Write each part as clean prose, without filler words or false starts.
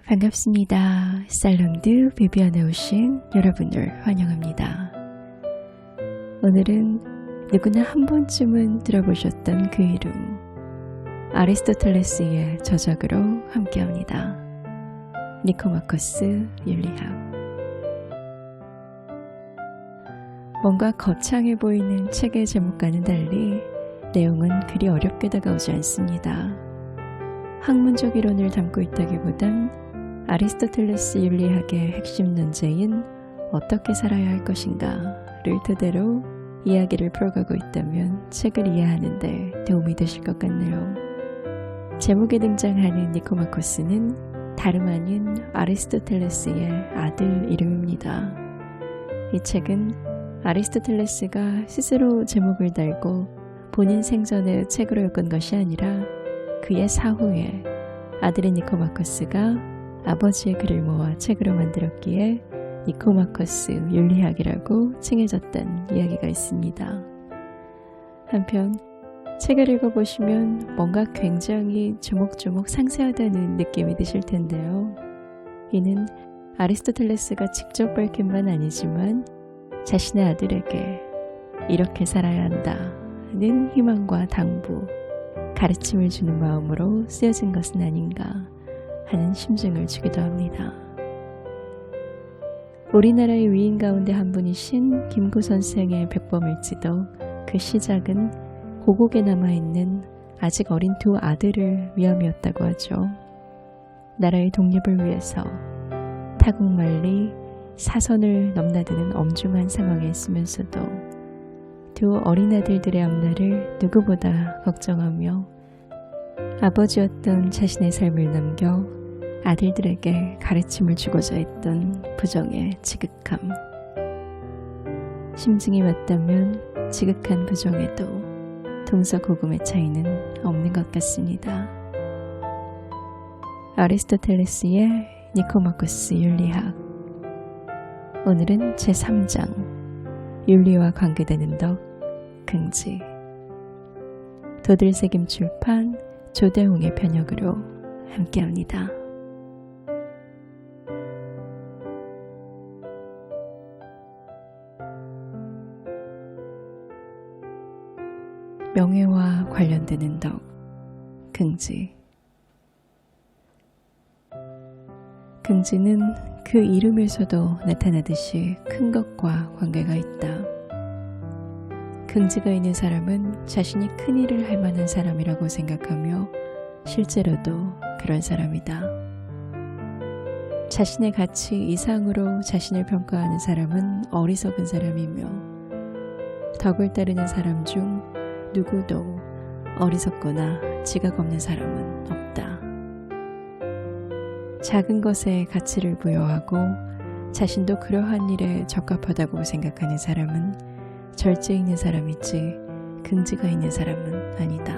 반갑습니다. 살롱드 비비안에 오신 여러분을 환영합니다. 오늘은 누구나 한 번쯤은 들어보셨던 그 이름, 아리스토텔레스의 저작으로 함께합니다. 니코마코스 윤리학. 뭔가 거창해 보이는 책의 제목과는 달리 내용은 그리 어렵게 다가오지 않습니다. 학문적 이론을 담고 있다기보단 아리스토텔레스 윤리학의 핵심 논제인 어떻게 살아야 할 것인가를 토대로 이야기를 풀어가고 있다면 책을 이해하는 데 도움이 되실 것 같네요. 제목에 등장하는 니코마코스는 다름 아닌 아리스토텔레스의 아들 이름입니다. 이 책은 아리스토텔레스가 스스로 제목을 달고 본인 생전에 책으로 엮은 것이 아니라 그의 사후에 아들인 니코마코스가 아버지의 글을 모아 책으로 만들었기에 니코마코스 윤리학이라고 칭해졌다는 이야기가 있습니다. 한편 책을 읽어보시면 뭔가 굉장히 조목조목 상세하다는 느낌이 드실 텐데요. 이는 아리스토텔레스가 직접 밝힌 바는 아니지만 자신의 아들에게 이렇게 살아야 한다는 희망과 당부, 가르침을 주는 마음으로 쓰여진 것은 아닌가 하는 심증을 주기도 합니다. 우리나라의 위인 가운데 한 분이신 김구 선생의 백범일지도 그 시작은 고국에 남아있는 아직 어린 두 아들을 위함이었다고 하죠. 나라의 독립을 위해서 타국만리 사선을 넘나드는 엄중한 상황에 있으면서도 두 어린 아들들의 앞날을 누구보다 걱정하며 아버지였던 자신의 삶을 남겨 아들들에게 가르침을 주고자 했던 부정의 지극함. 심증이 맞다면 지극한 부정에도 동서고금의 차이는 없는 것 같습니다. 아리스토텔레스의 니코마코스 윤리학. 오늘은 제3장 윤리와 관계되는 덕, 긍지. 도들새김 출판 조대홍의 편역으로 함께합니다. 명예와 관련되는 덕, 긍지. 긍지는 그 이름에서도 나타나듯이 큰 것과 관계가 있다. 긍지가 있는 사람은 자신이 큰 일을 할 만한 사람이라고 생각하며 실제로도 그런 사람이다. 자신의 가치 이상으로 자신을 평가하는 사람은 어리석은 사람이며 덕을 따르는 사람 중 누구도 어리석거나 지각 없는 사람은 없다. 작은 것에 가치를 부여하고 자신도 그러한 일에 적합하다고 생각하는 사람은 절제 있는 사람이지 긍지가 있는 사람은 아니다.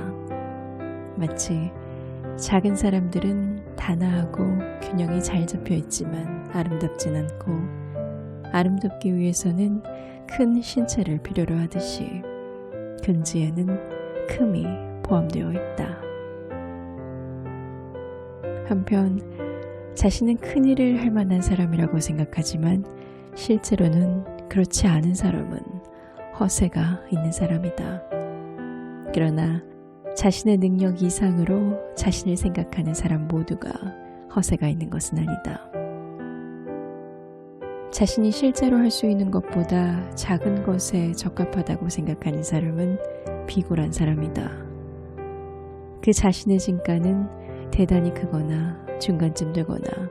마치 작은 사람들은 단아하고 균형이 잘 잡혀 있지만 아름답진 않고 아름답기 위해서는 큰 신체를 필요로 하듯이 긍지에는 큼이 포함되어 있다. 한편 자신은 큰 일을 할 만한 사람이라고 생각하지만 실제로는 그렇지 않은 사람은 허세가 있는 사람이다. 그러나 자신의 능력 이상으로 자신을 생각하는 사람 모두가 허세가 있는 것은 아니다. 자신이 실제로 할 수 있는 것보다 작은 것에 적합하다고 생각하는 사람은 비굴한 사람이다. 그 자신의 진가는 대단히 크거나 중간쯤 되거나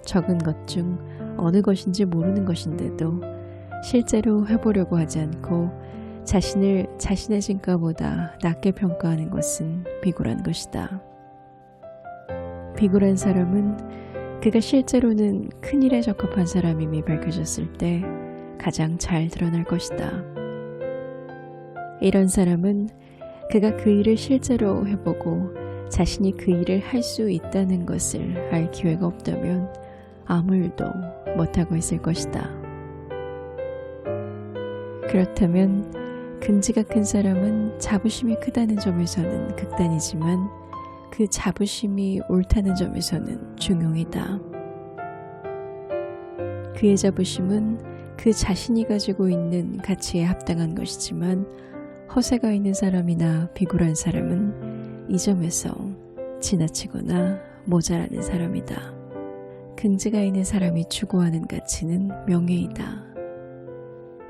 적은 것 중 어느 것인지 모르는 것인데도 실제로 해보려고 하지 않고 자신을 자신의 진가보다 낮게 평가하는 것은 비굴한 것이다. 비굴한 사람은 그가 실제로는 큰 일에 적합한 사람임이 밝혀졌을 때 가장 잘 드러날 것이다. 이런 사람은 그가 그 일을 실제로 해보고 자신이 그 일을 할 수 있다는 것을 알 기회가 없다면 아무 일도 못하고 있을 것이다. 그렇다면 긍지가 큰 사람은 자부심이 크다는 점에서는 극단이지만 그 자부심이 옳다는 점에서는 중용이다. 그의 자부심은 그 자신이 가지고 있는 가치에 합당한 것이지만 허세가 있는 사람이나 비굴한 사람은 이 점에서 지나치거나 모자라는 사람이다. 긍지가 있는 사람이 추구하는 가치는 명예이다.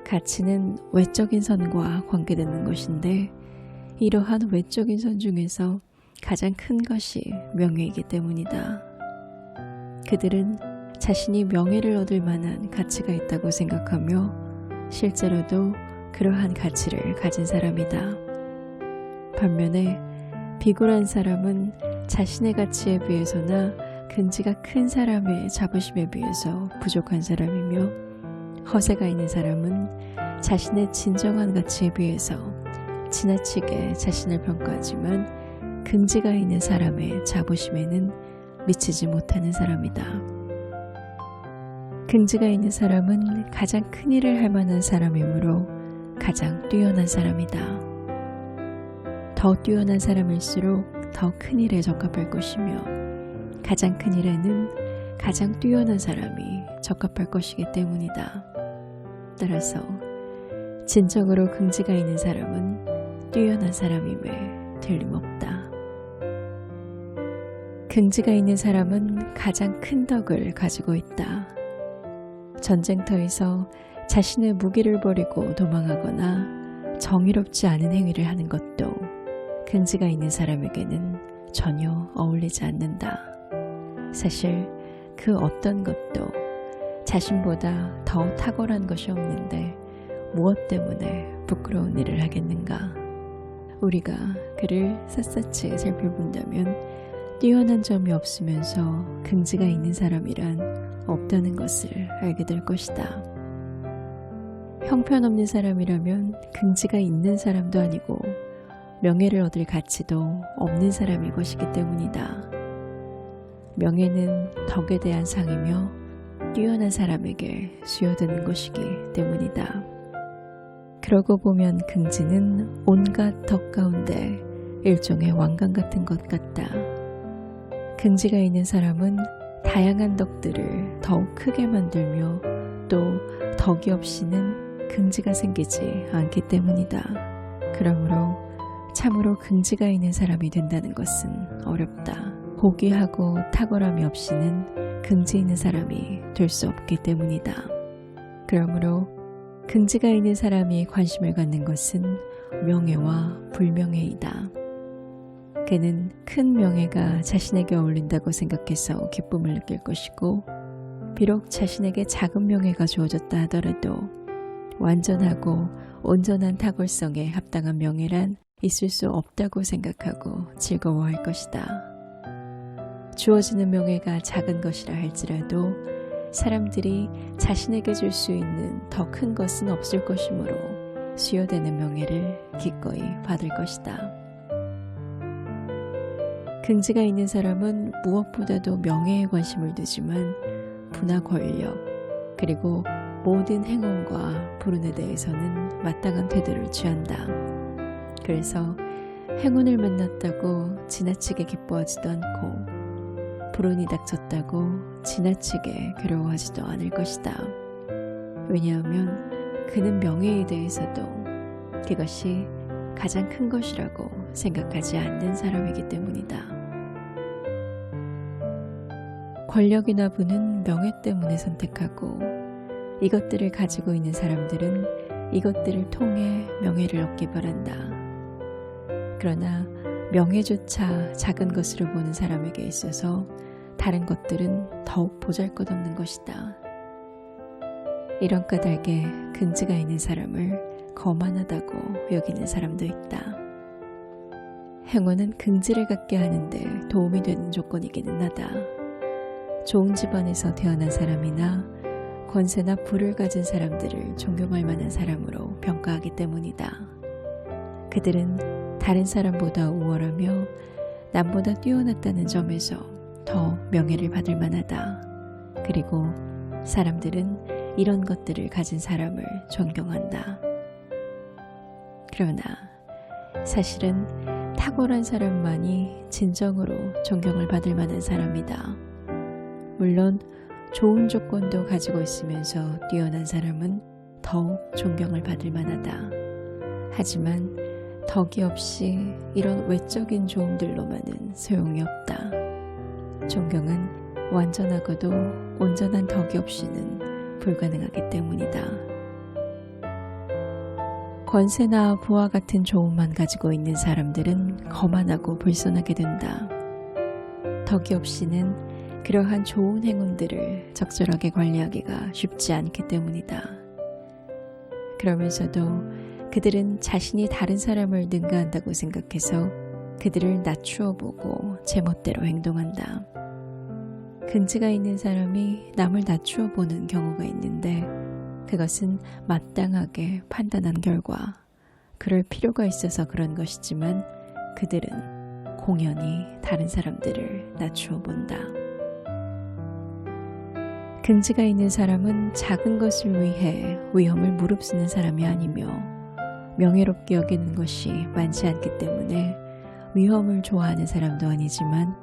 가치는 외적인 선과 관계되는 것인데 이러한 외적인 선 중에서 가장 큰 것이 명예이기 때문이다. 그들은 자신이 명예를 얻을 만한 가치가 있다고 생각하며 실제로도 그러한 가치를 가진 사람이다. 반면에 비굴한 사람은 자신의 가치에 비해서나 긍지가 큰 사람의 자부심에 비해서 부족한 사람이며 허세가 있는 사람은 자신의 진정한 가치에 비해서 지나치게 자신을 평가하지만 긍지가 있는 사람의 자부심에는 미치지 못하는 사람이다. 긍지가 있는 사람은 가장 큰 일을 할 만한 사람이므로 가장 뛰어난 사람이다. 더 뛰어난 사람일수록 더 큰 일에 적합할 것이며 가장 큰 일에는 가장 뛰어난 사람이 적합할 것이기 때문이다. 따라서 진정으로 긍지가 있는 사람은 뛰어난 사람임에 틀림없다. 긍지가 있는 사람은 가장 큰 덕을 가지고 있다. 전쟁터에서 자신의 무기를 버리고 도망하거나 정의롭지 않은 행위를 하는 것도 긍지가 있는 사람에게는 전혀 어울리지 않는다. 사실 그 어떤 것도 자신보다 더 탁월한 것이 없는데 무엇 때문에 부끄러운 일을 하겠는가? 우리가 그를 샅샅이 살펴본다면 뛰어난 점이 없으면서 긍지가 있는 사람이란 없다는 것을 알게 될 것이다. 형편없는 사람이라면 긍지가 있는 사람도 아니고 명예를 얻을 가치도 없는 사람일 것이기 때문이다. 명예는 덕에 대한 상이며 뛰어난 사람에게 수여되는 것이기 때문이다. 그러고 보면 긍지는 온갖 덕 가운데 일종의 왕관 같은 것 같다. 긍지가 있는 사람은 다양한 덕들을 더욱 크게 만들며 또 덕이 없이는 긍지가 생기지 않기 때문이다. 그러므로 참으로 긍지가 있는 사람이 된다는 것은 어렵다. 고귀하고 탁월함이 없이는 긍지 있는 사람이 될 수 없기 때문이다. 그러므로 긍지가 있는 사람이 관심을 갖는 것은 명예와 불명예이다. 그는 큰 명예가 자신에게 어울린다고 생각해서 기쁨을 느낄 것이고 비록 자신에게 작은 명예가 주어졌다 하더라도 완전하고 온전한 탁월성에 합당한 명예란 있을 수 없다고 생각하고 즐거워할 것이다. 주어지는 명예가 작은 것이라 할지라도 사람들이 자신에게 줄 수 있는 더 큰 것은 없을 것이므로 수여되는 명예를 기꺼이 받을 것이다. 긍지가 있는 사람은 무엇보다도 명예에 관심을 두지만 부나 권력 그리고 모든 행운과 불운에 대해서는 마땅한 태도를 취한다. 그래서 행운을 만났다고 지나치게 기뻐하지도 않고 불운이 닥쳤다고 지나치게 괴로워하지도 않을 것이다. 왜냐하면 그는 명예에 대해서도 그것이 가장 큰 것이라고 생각하지 않는 사람이기 때문이다. 권력이나 부는 명예 때문에 선택하고 이것들을 가지고 있는 사람들은 이것들을 통해 명예를 얻기 바란다. 그러나 명예조차 작은 것으로 보는 사람에게 있어서 다른 것들은 더욱 보잘것없는 것이다. 이런 까닭에 긍지가 있는 사람을 거만하다고 여기는 사람도 있다. 행운은 긍지를 갖게 하는데 도움이 되는 조건이기는 하다. 좋은 집안에서 태어난 사람이나 권세나 부를 가진 사람들을 존경할 만한 사람으로 평가하기 때문이다. 그들은 다른 사람보다 우월하며 남보다 뛰어났다는 점에서 더 명예를 받을 만하다. 그리고 사람들은 이런 것들을 가진 사람을 존경한다. 그러나 사실은 탁월한 사람만이 진정으로 존경을 받을 만한 사람이다. 물론 좋은 조건도 가지고 있으면서 뛰어난 사람은 더욱 존경을 받을 만하다. 하지만 덕이 없이 이런 외적인 좋음들로만은 소용이 없다. 존경은 완전하고도 온전한 덕이 없이는 불가능하기 때문이다. 권세나 부와 같은 좋음만 가지고 있는 사람들은 거만하고 불손하게 된다. 덕이 없이는 그러한 좋은 행운들을 적절하게 관리하기가 쉽지 않기 때문이다. 그러면서도 그들은 자신이 다른 사람을 능가한다고 생각해서 그들을 낮추어 보고 제멋대로 행동한다. 긍지가 있는 사람이 남을 낮추어 보는 경우가 있는데 그것은 마땅하게 판단한 결과 그럴 필요가 있어서 그런 것이지만 그들은 공연히 다른 사람들을 낮추어 본다. 긍지가 있는 사람은 작은 것을 위해 위험을 무릅쓰는 사람이 아니며 명예롭게 여기는 것이 많지 않기 때문에 위험을 좋아하는 사람도 아니지만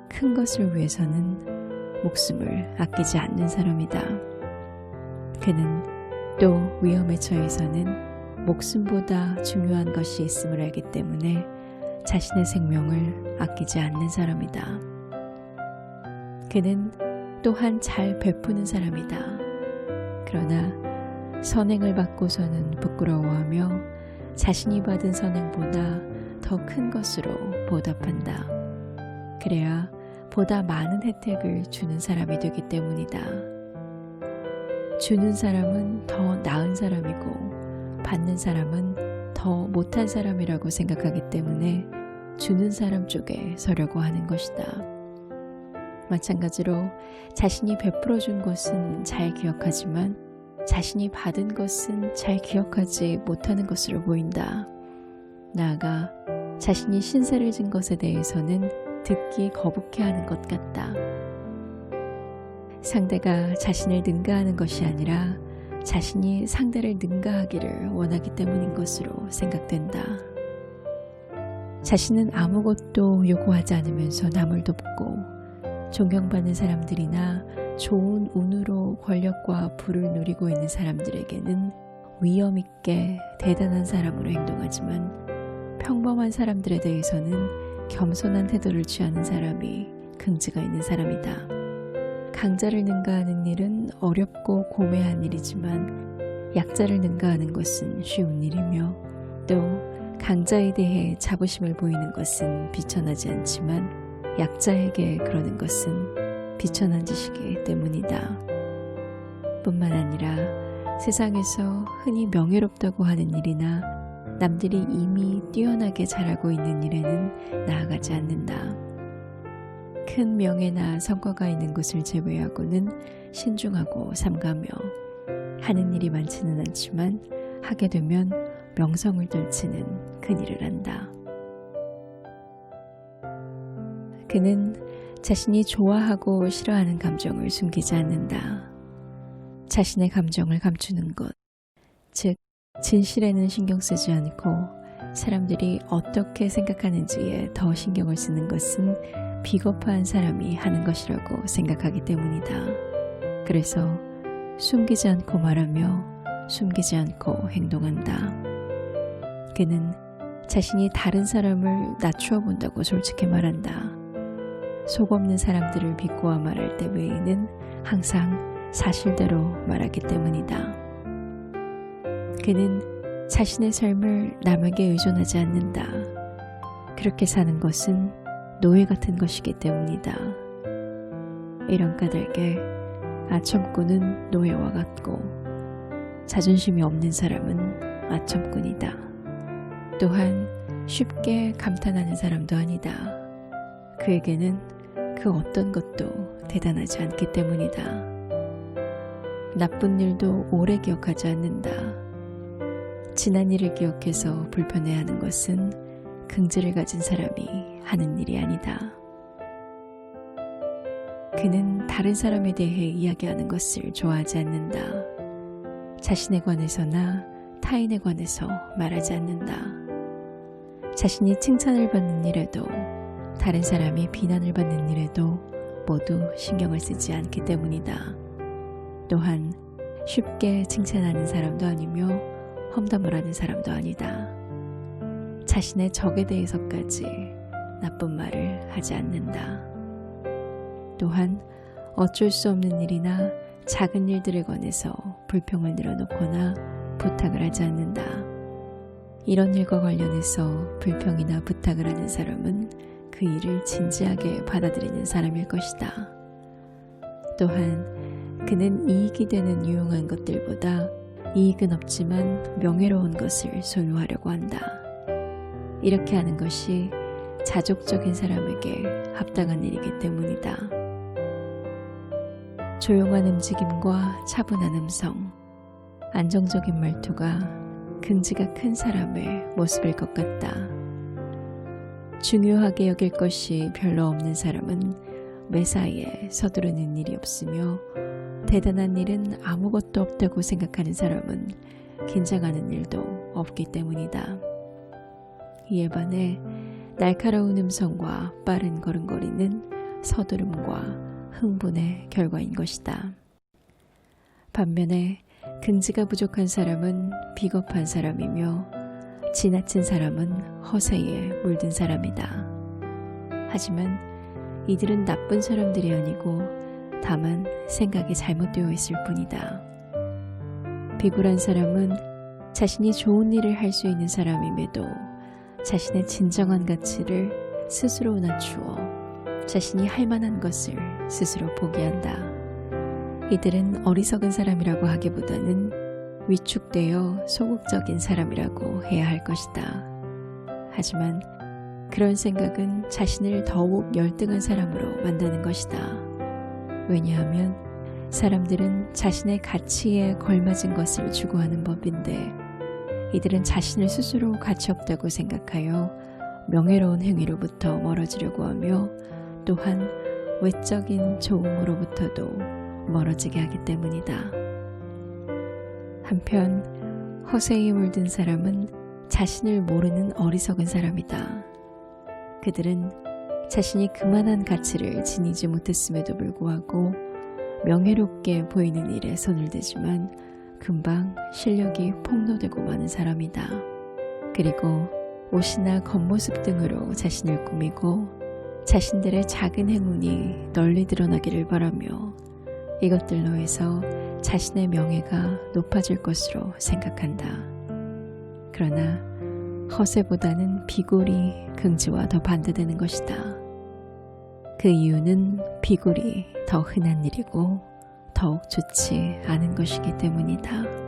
큰 것을 위해서는 목숨을 아끼지 않는 사람이다. 그는 또 위험에 처해서는 목숨보다 중요한 것이 있음을 알기 때문에 자신의 생명을 아끼지 않는 사람이다. 그는 또한 잘 베푸는 사람이다. 그러나 선행을 받고서는 부끄러워하며 자신이 받은 선행보다 더 큰 것으로 보답한다. 그래야 보다 많은 혜택을 주는 사람이 되기 때문이다. 주는 사람은 더 나은 사람이고 받는 사람은 더 못한 사람이라고 생각하기 때문에 주는 사람 쪽에 서려고 하는 것이다. 마찬가지로 자신이 베풀어 준 것은 잘 기억하지만 자신이 받은 것은 잘 기억하지 못하는 것으로 보인다. 나아가 자신이 신세를 진 것에 대해서는 듣기 거북해하는 것 같다. 상대가 자신을 능가하는 것이 아니라 자신이 상대를 능가하기를 원하기 때문인 것으로 생각된다. 자신은 아무것도 요구하지 않으면서 남을 돕고 존경받는 사람들이나 좋은 운으로 권력과 부를 누리고 있는 사람들에게는 위험 있게 대단한 사람으로 행동하지만 평범한 사람들에 대해서는 겸손한 태도를 취하는 사람이 긍지가 있는 사람이다. 강자를 능가하는 일은 어렵고 고매한 일이지만 약자를 능가하는 것은 쉬운 일이며 또 강자에 대해 자부심을 보이는 것은 비천하지 않지만 약자에게 그러는 것은 비천한 짓이기 때문이다. 뿐만 아니라 세상에서 흔히 명예롭다고 하는 일이나 남들이 이미 뛰어나게 잘하고 있는 일에는 나아가지 않는다. 큰 명예나 성과가 있는 것을 제외하고는 신중하고 삼가며 하는 일이 많지는 않지만 하게 되면 명성을 떨치는 큰일을 한다. 그는 자신이 좋아하고 싫어하는 감정을 숨기지 않는다. 자신의 감정을 감추는 것, 즉 진실에는 신경 쓰지 않고 사람들이 어떻게 생각하는지에 더 신경을 쓰는 것은 비겁한 사람이 하는 것이라고 생각하기 때문이다. 그래서 숨기지 않고 말하며 숨기지 않고 행동한다. 그는 자신이 다른 사람을 낮추어 본다고 솔직히 말한다. 속 없는 사람들을 비꼬아 말할 때 외에는 항상 사실대로 말하기 때문이다. 그는 자신의 삶을 남에게 의존하지 않는다. 그렇게 사는 것은 노예 같은 것이기 때문이다. 이런 까닭에 아첨꾼은 노예와 같고 자존심이 없는 사람은 아첨꾼이다. 또한 쉽게 감탄하는 사람도 아니다. 그에게는 그 어떤 것도 대단하지 않기 때문이다. 나쁜 일도 오래 기억하지 않는다. 지난 일을 기억해서 불편해하는 것은 긍지를 가진 사람이 하는 일이 아니다. 그는 다른 사람에 대해 이야기하는 것을 좋아하지 않는다. 자신에 관해서나 타인에 관해서 말하지 않는다. 자신이 칭찬을 받는 일에도 다른 사람이 비난을 받는 일에도 모두 신경을 쓰지 않기 때문이다. 또한 쉽게 칭찬하는 사람도 아니며 험담을 하는 사람도 아니다. 자신의 적에 대해서까지 나쁜 말을 하지 않는다. 또한 어쩔 수 없는 일이나 작은 일들에 관해서 불평을 늘어놓거나 부탁을 하지 않는다. 이런 일과 관련해서 불평이나 부탁을 하는 사람은 그 일을 진지하게 받아들이는 사람일 것이다. 또한 그는 이익이 되는 유용한 것들보다 이익은 없지만 명예로운 것을 소유하려고 한다. 이렇게 하는 것이 자족적인 사람에게 합당한 일이기 때문이다. 조용한 움직임과 차분한 음성, 안정적인 말투가 긍지가 큰 사람의 모습일 것 같다. 중요하게 여길 것이 별로 없는 사람은 매사에 서두르는 일이 없으며 대단한 일은 아무것도 없다고 생각하는 사람은 긴장하는 일도 없기 때문이다. 이에 반해 날카로운 음성과 빠른 걸음걸이는 서두름과 흥분의 결과인 것이다. 반면에 긍지가 부족한 사람은 비겁한 사람이며 지나친 사람은 허세에 물든 사람이다. 하지만 이들은 나쁜 사람들이 아니고 다만 생각이 잘못되어 있을 뿐이다. 비굴한 사람은 자신이 좋은 일을 할 수 있는 사람임에도 자신의 진정한 가치를 스스로 낮추어 자신이 할 만한 것을 스스로 포기한다. 이들은 어리석은 사람이라고 하기보다는 위축되어 소극적인 사람이라고 해야 할 것이다. 하지만 그런 생각은 자신을 더욱 열등한 사람으로 만드는 것이다. 왜냐하면 사람들은 자신의 가치에 걸맞은 것을 추구하는 법인데 이들은 자신을 스스로 가치 없다고 생각하여 명예로운 행위로부터 멀어지려고 하며 또한 외적인 좋음으로부터도 멀어지게 하기 때문이다. 한편 허세에 물든 사람은 자신을 모르는 어리석은 사람이다. 그들은 자신이 그만한 가치를 지니지 못했음에도 불구하고 명예롭게 보이는 일에 손을 대지만 금방 실력이 폭로되고 마는 사람이다. 그리고 옷이나 겉모습 등으로 자신을 꾸미고 자신들의 작은 행운이 널리 드러나기를 바라며 이것들로 해서 자신의 명예가 높아질 것으로 생각한다. 그러나 허세보다는 비굴이 긍지와 더 반대되는 것이다. 그 이유는 비굴이 더 흔한 일이고 더욱 좋지 않은 것이기 때문이다.